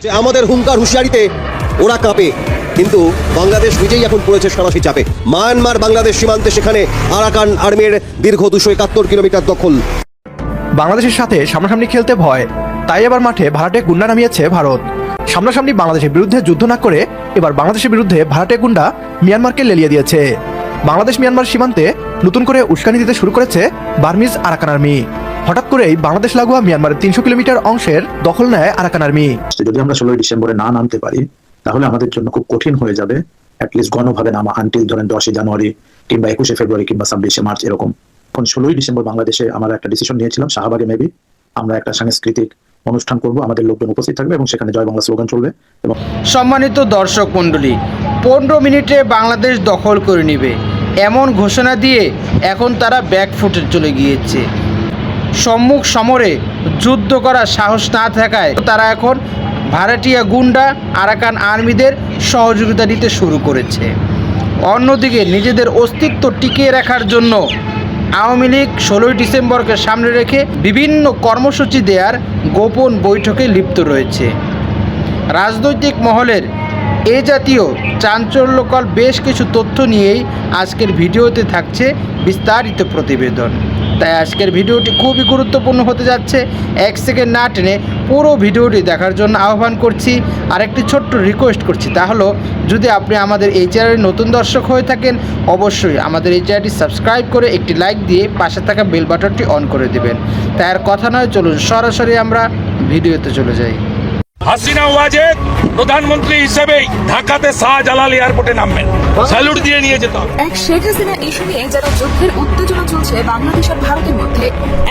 যে আমাদের হুঙ্কার হুঁশিয়ারিতে ওরা কাঁপে, কিন্তু বাংলাদেশ নিজেই এখন পড়েছে সাঁড়াশি চাপে। মায়ানমার বাংলাদেশ সীমান্তে সেখানে আরাকান আর্মির দীর্ঘ 271 কিলোমিটার দখল। বাংলাদেশের সাথে সামনাসামনি খেলতে ভয়, তাই এবার মাঠে ভাড়াটে গুন্ডা নামিয়েছে ভারত। সামনাসামনি বাংলাদেশের বিরুদ্ধে যুদ্ধ না করে এবার বাংলাদেশের বিরুদ্ধে ভাড়াটে গুন্ডা মিয়ানমারকে লেলিয়ে দিয়েছে। বাংলাদেশ মিয়ানমার সীমান্তে নতুন করে উস্কানি দিতে শুরু করেছে বার্মিজ আরাকান আর্মি। হঠাৎ করেই বাংলাদেশ লাগোয়া মিয়ানমারের 300 কিলোমিটার অংশের দখল নেয় আরাকান আর্মি। যদি আমরা 16 ডিসেম্বরে না নামতে পারি তাহলে আমাদের জন্য খুব কঠিন হয়ে যাবে অ্যাটলিস্ট গণভাবে নামা আনটিল ধরেন 10 জানুয়ারি কিংবা 21 ফেব্রুয়ারি কিংবা 26 মার্চ এরকম। এখন 16 ডিসেম্বর বাংলাদেশে আমরা একটা ডিসিশন নিয়েছিলাম, শাহবাগে মেবি আমরা একটা সাংস্কৃতিক অনুষ্ঠান করব, আমাদের লোকজন উপস্থিত থাকবে এবং সেখানে জয় বাংলা স্লোগান চলবে। এবং সম্মানিত দর্শক মণ্ডলী, 15 মিনিটে বাংলাদেশ দখল করে নেবে এমন ঘোষণা দিয়ে এখন তারা ব্যাকফুটে চলে গিয়েছে। সম্মুখ সমরে যুদ্ধ করার সাহস না থাকায় তারা এখন ভাড়াটিয়া গুন্ডা আরাকান আর্মিদের সহযোগিতা দিতে শুরু করেছে। অন্যদিকে নিজেদের অস্তিত্ব টিকিয়ে রাখার জন্য আওয়ামী লীগ 16 ডিসেম্বরকে সামনে রেখে বিভিন্ন কর্মসূচি দেওয়ার গোপন বৈঠকে লিপ্ত রয়েছে। রাজনৈতিক মহলের এ জাতীয় চাঞ্চল্যকর বেশ কিছু তথ্য নিয়েই আজকের ভিডিওতে থাকছে বিস্তারিত প্রতিবেদন। তাই আজকের ভিডিওটি খুবই গুরুত্বপূর্ণ হতে যাচ্ছে। 1 সেকেন্ড না টেনে পুরো ভিডিওটি দেখার জন্য আহ্বান করছি। আর একটি ছোট্ট রিকোয়েস্ট করছি, তা হলো যদি আপনি আমাদের এই চ্যানেলের নতুন দর্শক হয়ে থাকেন অবশ্যই আমাদের এই চ্যানেলটি সাবস্ক্রাইব করে একটি লাইক দিয়ে পাশে থাকা বেল বাটনটি অন করে দেবেন। তাই আর কথা নয়, চলুন সরাসরি আমরা ভিডিওতে চলে যাই। হাসিনা ওয়াজেদ প্রধানমন্ত্রী হিসেবে ঢাকাতে শাহজালাল এয়ারপোর্টে নামবেন, স্যালুট দিয়ে নিয়ে যেত। এক শেখ হাসিনা ইস্যু নিয়ে যেন যুদ্ধের উত্তেজনা চলছে বাংলাদেশ আর ভারতের মধ্যে,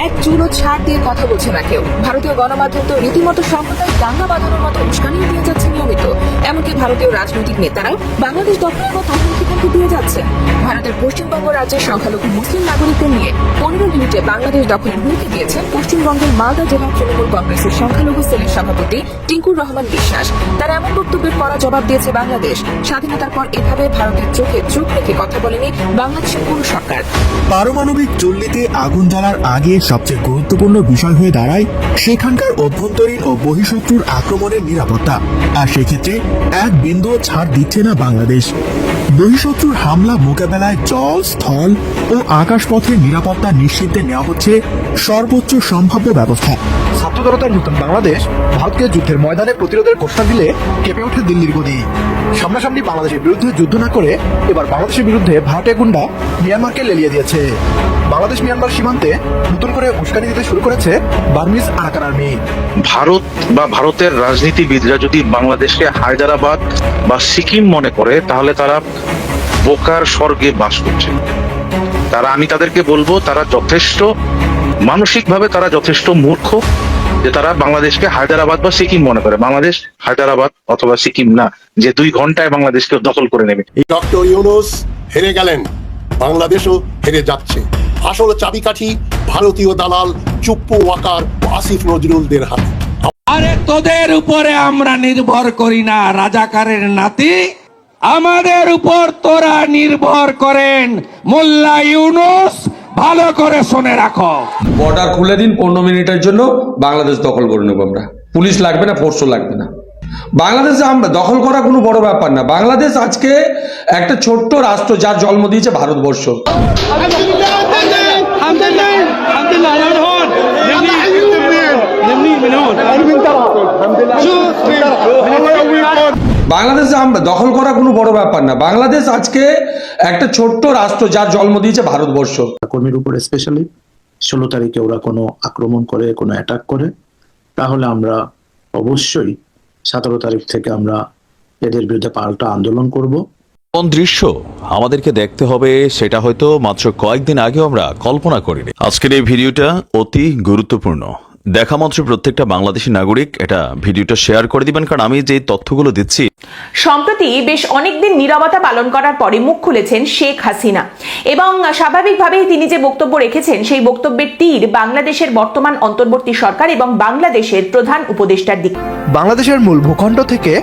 এক চুলো ছাড় দিয়ে কথা বলছে না কেউ। ভারতীয় গণমাধ্যম তো রীতিমতো সাম্প্রদায়িক দাঙ্গা বাঁধানোর মতো উস্কানিও দিয়ে যাচ্ছে নিয়মিত। এমনকি ভারতীয় রাজনৈতিক নেতারাও বাংলাদেশ দখলের মতো হুমকি দিয়ে যাচ্ছে। ভারতের পশ্চিমবঙ্গ রাজ্যের সংখ্যালঘু মুসলিম নাগরিকদের নিয়ে 15 মিনিটে বাংলাদেশ দখলের হুমকি দিয়েছেন পশ্চিমবঙ্গের মালদা জেলা তৃণমূল কংগ্রেসের সংখ্যালঘু সেলের সভাপতি টিঙ্কুর রহমান বিশ্বাস। তার এমন বক্তব্যের কড়া জবাব দিয়েছে বাংলাদেশ। স্বাধীনতার পর এভাবে ভারতের চোখে চোখ রেখে কথা বলেনি বাংলাদেশের পুরো সরকার। পারমাণবিক চুল্লিতে আগুন জ্বালার আগে সবচেয়ে গুরুত্বপূর্ণ বিষয় হয়ে দাঁড়ায় সেখানকার অভ্যন্তরীণ ও বহিঃশত্রুর আক্রমণের নিরাপত্তা। আর সেক্ষেত্রে এক বিন্দুও ছাড় দিচ্ছে না বাংলাদেশ। বহিঃশত্রুর হামলা মোকাবেলায় জল, স্থল ও আকাশপথের নিরাপত্তা নিশ্চিতে নেওয়া হচ্ছে সর্বোচ্চ সম্ভাব্য ব্যবস্থা। ছাত্র জনতার নতুন বাংলাদেশ ভারতকে যুদ্ধের ময়দানে প্রতিরোধের ঘোষণা দিলে কেঁপে ওঠে দিল্লির গদি। সামনাসামনি বাংলাদেশের বিরুদ্ধে যুদ্ধ না করে এবার বাংলাদেশের বিরুদ্ধে ভাড়াটে গুন্ডা মিয়ানমারকে লেলিয়ে দিয়েছে। বাংলাদেশ মিয়ানমার সীমান্তে নতুন করে উস্কানি দিতে শুরু করেছে বার্মিজ আরাকান আর্মি। ভারত বা ভারতের রাজনীতিবিদরা যদি বাংলাদেশকে হায়দ্রাবাদ বা সিকিম মনে করে তাহলে তারা বোকার স্বর্গে বাস করছে। আমি তাদেরকে বলবো তারা যথেষ্ট মানসিকভাবে তারা যথেষ্ট মূর্খ যে তারা বাংলাদেশকে হায়দ্রাবাদ বা সিকিম মনে করে। বাংলাদেশ হায়দ্রাবাদ অথবা সিকিম না যে 2 ঘন্টায় বাংলাদেশকে দখল করে নেবে। ডক্টর ইউনূস হেরে গেলেন, বাংলাদেশও হেরে যাচ্ছে। আসল চাবিকাঠি ভারতীয় দালাল চুপ্পু ওয়াকার ও আসিফ নজরুলদের হাতে। আরে তোদের উপরে আমরা নির্ভর করি না, রাজাকারের নাতি আমাদের উপর তোরা নির্ভর করেন। মোল্লা ইউনূস ভালো করে শুনে রাখো, বর্ডার খুলে দিন 15 মিনিটের জন্য, বাংলাদেশ দখল করে নেবো আমরা। পুলিশ লাগবে না, ফোর্সও লাগবে না। বাংলাদেশ আমরা দখল করা কোনো বড় ব্যাপার না। বাংলাদেশ আজকে একটা ছোট্ট রাষ্ট্র যার জন্ম দিয়েছে ভারতবর্ষ। বাংলাদেশ আমরা দখল করা কোনো বড় ব্যাপার না। বাংলাদেশ আজকে একটা ছোট্ট রাষ্ট্র যার জন্ম দিয়েছে ভারতবর্ষ। কর্মীর উপরে স্পেশালি 16 তারিখে ওরা কোনো আক্রমণ করে, কোনো অ্যাটাক করে, তাহলে আমরা অবশ্যই 17 তারিখ থেকে আমরা এদের বিরুদ্ধে পাল্টা আন্দোলন করব। কোন দৃশ্য আমাদেরকে দেখতে হবে সেটা হয়তো মাত্র কয়েকদিন আগেও আমরা কল্পনা করিনি। আজকের এই ভিডিওটা অতি গুরুত্বপূর্ণ। দেখা মাত্র প্রত্যেকটা বাংলাদেশী নাগরিক এটা ভিডিওটা শেয়ার করে দিবেন, কারণ আমি যে তথ্যগুলো দিচ্ছি। সম্প্রতি বেশ অনেকদিন নীরবতা পালন করার পরে মুখ খুলেছেন শেখ হাসিনা এবং স্বাভাবিকভাবেই তিনি যে বক্তব্য রেখেছেন সেই বক্তব্যের তীর বাংলাদেশের বর্তমান অন্তর্বর্তী সরকার এবং বাংলাদেশের প্রধান উপদেষ্টার দিকে। বাংলাদেশের মূল ভূখণ্ড থেকে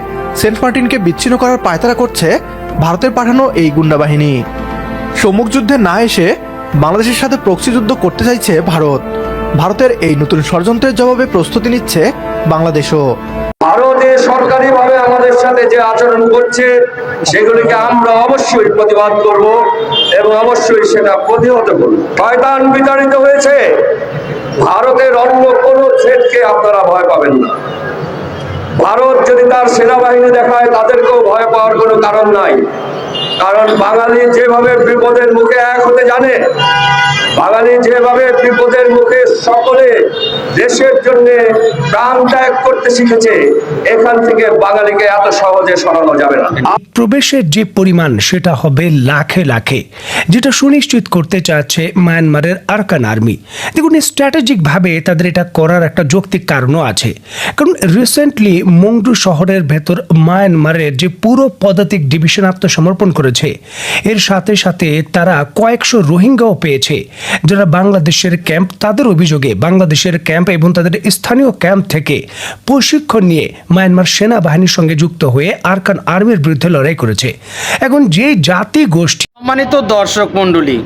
সেন্ট মার্টিনকে বিচ্ছিন্ন করার পায়তারা করছে ভারতের পাঠানো এই গুন্ডা বাহিনী। সম্মুখ যুদ্ধে না এসে বাংলাদেশের সাথে প্রক্সি যুদ্ধ করতে চাইছে ভারত। ভারতের এই নতুন ষড়যন্ত্রের জবাবে প্রস্তুতি নিচ্ছে বাংলাদেশও। ভারতের সরকার যে আচরণ করছে সেগুলিকে আমরা অবশ্যই প্রতিবাদ করব এবং অবশ্যই সেটা প্রতিহত করব। শয়তান বিতাড়িত হয়েছে, ভারতের অন্য কোনো থ্রেটকে আপনারা ভয় পাবেন না। ভারত যদি তার সেনাবাহিনী দেখায় তাদেরকেও ভয় পাওয়ার কোনো কারণ নাই, কারণ বাঙালি যেভাবে বিপদের মুখে এক হতে জানে, বাঙালি যেভাবে বিপদের মুখে সকলে দেশের জন্য প্রাণ ত্যাগ করতে শিখেছে, এখান থেকে বাঙালিকে এত সহজে সরানো যাবে না। প্রবেশের যে পরিমাণ সেটা হবে লাখে লাখে, যেটা সুনিশ্চিত করতে চাচ্ছে মায়ানমারের আরাকান আর্মি। দেখুন, স্ট্র্যাটেজিক ভাবে তাদের এটা করার একটা যৌক্তিক কারণও আছে, কারণ রিসেন্টলি মংডু শহরের ভেতর মায়ানমারের যে পুরো পদাতিক ডিভিশন আত্মসমর্পণ করেছে, এর সাথে সাথে তারা কয়েকশো রোহিঙ্গাও পেয়েছে যারা বাংলাদেশের ক্যাম্প, তাদের অভিযোগে বাংলাদেশের ক্যাম্প এবং তাদের স্থানীয় ক্যাম্প থেকে প্রশিক্ষণ নিয়ে মায়ানমার সেনাবাহিনীর সঙ্গে যুক্ত হয়ে আরাকান আর্মির বিরুদ্ধে লড়াই করেছে। এখন যে জাতি গোষ্ঠী, সম্মানিত দর্শক মণ্ডলী,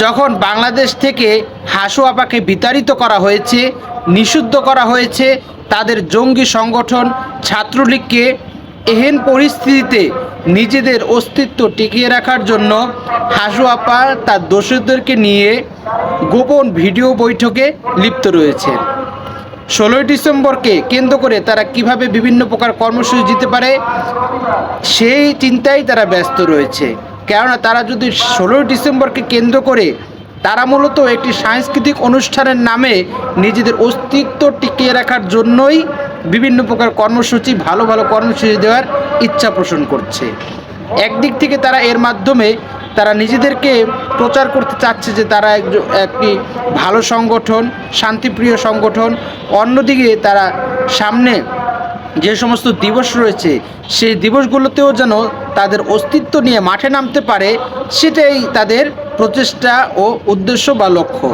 যখন বাংলাদেশ থেকে হাসু আপাকে বিতাড়িত করা হয়েছে, নিষিদ্ধ করা হয়েছে, তাদের জঙ্গি সংগঠন ছাত্রলীগকে এহেন পরিস্থিতিতে নিজেদের অস্তিত্ব টিকিয়ে রাখার জন্য হাসু আপা তার দোষীদেরকে নিয়ে গোপন ভিডিও বৈঠকে লিপ্ত রয়েছে। 16ই ডিসেম্বরকে কেন্দ্র করে তারা কিভাবে বিভিন্ন প্রকার কর্মসূচি দিতে পারে সেই চিন্তায় তারা ব্যস্ত রয়েছে। কেননা তারা যদি 16ই ডিসেম্বরকে কেন্দ্র করে তারা মূলত একটি সাংস্কৃতিক অনুষ্ঠানের নামে নিজেদের অস্তিত্ব টিকিয়ে রাখার জন্যই বিভিন্ন প্রকার কর্মসূচি, ভালো ভালো কর্মসূচি দেওয়ার ইচ্ছা পোষণ করছে। একদিক থেকে তারা এর মাধ্যমে তারা নিজেদেরকে প্রচার করতে চাচ্ছে যে তারা একটি ভালো সংগঠন, শান্তিপ্রিয় সংগঠন। অন্যদিকে তারা সামনে যে সমস্ত দিবস রয়েছে সেই দিবসগুলোতেও যেন তাদের অস্তিত্ব নিয়ে মাঠে নামতে পারে, সেটাই তাদের প্রচেষ্টা ও উদ্দেশ্য বা লক্ষ্য।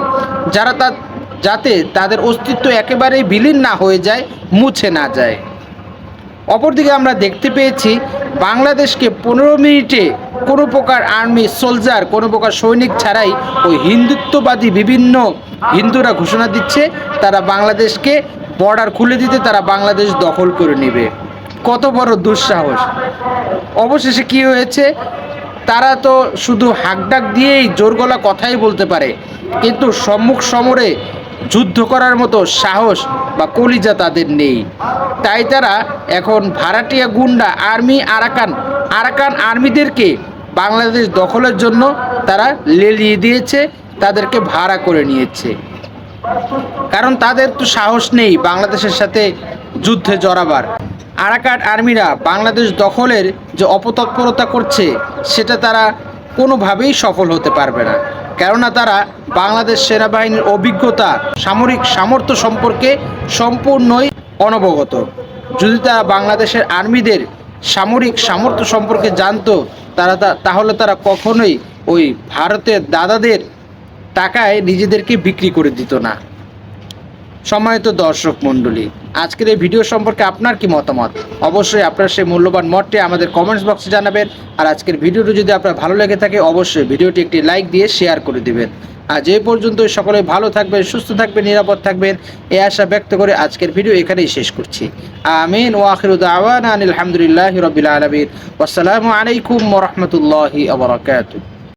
যাতে তাদের অস্তিত্ব একেবারেই বিলীন না হয়ে যায়, মুছে না যায়। অপরদিকে আমরা দেখতে পেয়েছি বাংলাদেশকে 15 মিনিটে কোনো প্রকার আর্মি সোলজার, কোনো প্রকার সৈনিক ছাড়াই ওই হিন্দুত্ববাদী বিভিন্ন হিন্দুরা ঘোষণা দিচ্ছে তারা বাংলাদেশকে বর্ডার খুলে দিতে, তারা বাংলাদেশ দখল করে নেবে। কত বড় দুঃসাহস! অবশেষে কি হয়েছে? তারা তো শুধু হাঁকডাক দিয়েই জোর গলা কথাই বলতে পারে, কিন্তু সম্মুখ সমরে যুদ্ধ করার মতো সাহস বা কলিজা তাদের নেই। তাই তারা এখন ভাড়াটিয়া গুন্ডা আর্মি আরাকান আর্মিদেরকে বাংলাদেশ দখলের জন্য তারা লেলিয়ে দিয়েছে, তাদেরকে ভাড়া করে নিয়েছে। কারণ তাদের তো সাহস নেই বাংলাদেশের সাথে যুদ্ধে জড়াবার। আরাকান আর্মিরা বাংলাদেশ দখলের যে অপতৎপরতা করছে সেটা তারা কোনোভাবেই সফল হতে পারবে না, কেননা তারা বাংলাদেশ সেনাবাহিনীর অভিজ্ঞতা, সামরিক সামর্থ্য সম্পর্কে সম্পূর্ণই অনবগত। যদি তারা বাংলাদেশের আর্মিদের সামরিক সামর্থ্য সম্পর্কে জানতো তাহলে তারা কখনোই ওই ভারতের দাদাদের টাকায় নিজেদেরকে বিক্রি করে দিত না। সম্মানিত দর্শক মণ্ডলী, আজকের এই ভিডিও সম্পর্কে আপনার কি মতামত? অবশ্যই আপনার সেই মূল্যবান মতটি আমাদের কমেন্টস বক্সে জানাবেন। আর আজকের ভিডিওটি যদি আপনার ভালো লেগে থাকে অবশ্যই ভিডিওটি একটি লাইক দিয়ে শেয়ার করে দিবেন। আজ এই পর্যন্ত সকলে ভালো থাকবেন, সুস্থ থাকবেন, নিরাপদ থাকবেন এই আশা ব্যক্ত করে আজকের ভিডিও এখানেই শেষ করছি। আমিন ওয়া আখিরু দাওয়ানা আলহামদুলিল্লাহি রাব্বিল আলামিন। ওয়াসসালামু আলাইকুম ওয়া রাহমাতুল্লাহি ওয়া বারাকাতুহু।